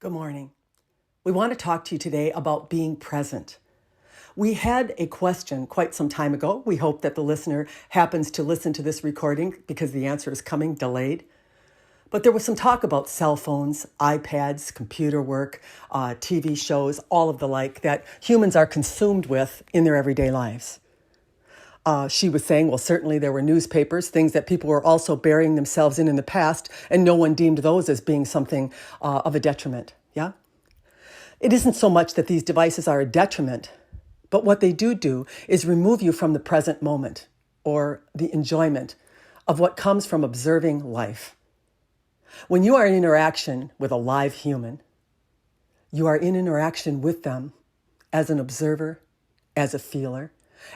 Good morning. We want to talk to you today about being present. We had a question quite some time ago. We hope that the listener happens to listen to this recording because the answer is coming delayed. But there was some talk about cell phones, iPads, computer work, TV shows, all of the like that humans are consumed with in their everyday lives. She was saying, well, certainly there were newspapers, things that people were also burying themselves in the past, and no one deemed those as being something of a detriment. Yeah? It isn't so much that these devices are a detriment, but what they do is remove you from the present moment or the enjoyment of what comes from observing life. When you are in interaction with a live human, you are in interaction with them as an observer, as a feeler,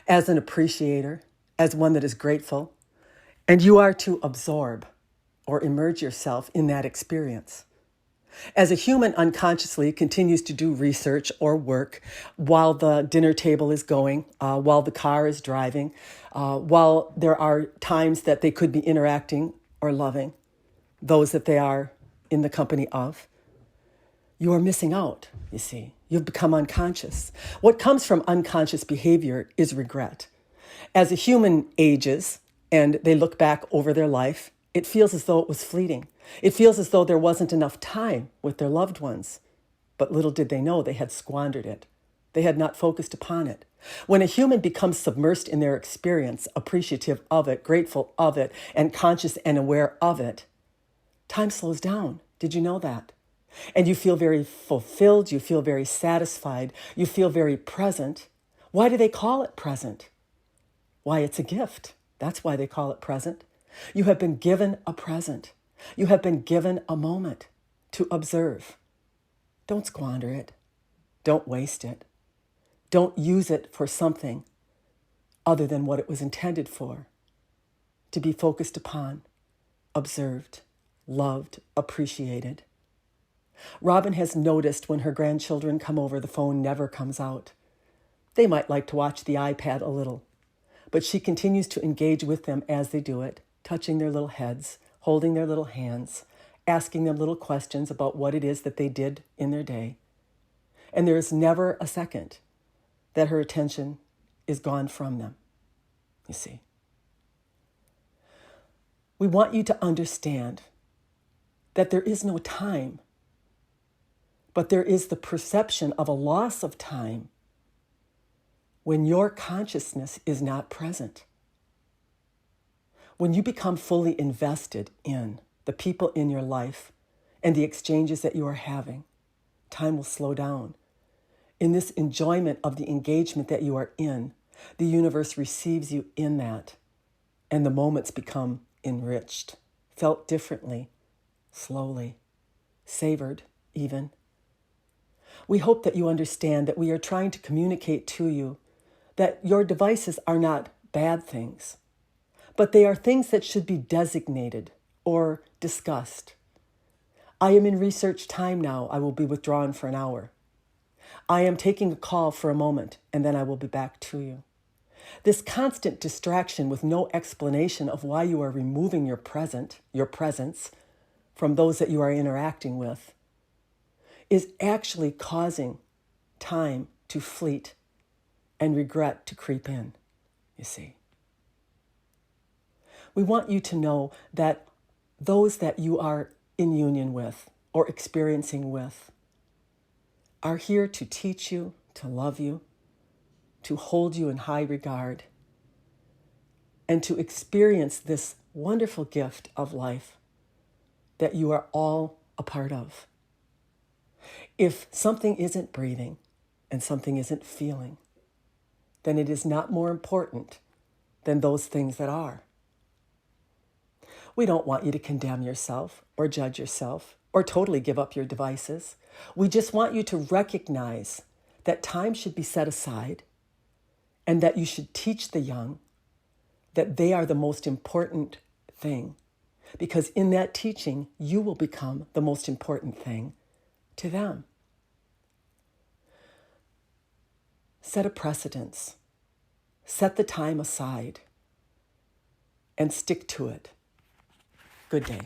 as an appreciator, as one that is grateful, and you are to absorb or immerse yourself in that experience. As a human unconsciously continues to do research or work while the dinner table is going, while the car is driving, while there are times that they could be interacting or loving those that they are in the company of, you are missing out, you see. You've become unconscious. What comes from unconscious behavior is regret. As a human ages and they look back over their life, it feels as though it was fleeting. It feels as though there wasn't enough time with their loved ones. But little did they know they had squandered it. They had not focused upon it. When a human becomes submersed in their experience, appreciative of it, grateful of it, and conscious and aware of it, time slows down. Did you know that? And you feel very fulfilled. You feel very satisfied. You feel very present. Why do they call it present? Why, it's a gift. That's why they call it present. You have been given a present. You have been given a moment to observe. Don't squander it. Don't waste it. Don't use it for something other than what it was intended for. To be focused upon, observed, loved, appreciated. Robin has noticed when her grandchildren come over, the phone never comes out. They might like to watch the iPad a little, but she continues to engage with them as they do it, touching their little heads, holding their little hands, asking them little questions about what it is that they did in their day. And there is never a second that her attention is gone from them, you see. We want you to understand that there is no time, but there is the perception of a loss of time when your consciousness is not present. When you become fully invested in the people in your life and the exchanges that you are having, time will slow down. In this enjoyment of the engagement that you are in, the universe receives you in that, and the moments become enriched, felt differently, slowly, savored even. We hope that you understand that we are trying to communicate to you that your devices are not bad things, but they are things that should be designated or discussed. I am in research time now. I will be withdrawn for an hour. I am taking a call for a moment, and then I will be back to you. This constant distraction with no explanation of why you are removing your presence, from those that you are interacting with, is actually causing time to fleet and regret to creep in, you see. We want you to know that those that you are in union with or experiencing with are here to teach you, to love you, to hold you in high regard, and to experience this wonderful gift of life that you are all a part of. If something isn't breathing and something isn't feeling, then it is not more important than those things that are. We don't want you to condemn yourself or judge yourself or totally give up your devices. We just want you to recognize that time should be set aside and that you should teach the young that they are the most important thing, because in that teaching, you will become the most important thing to them. Set a precedence. Set the time aside and stick to it. Good day.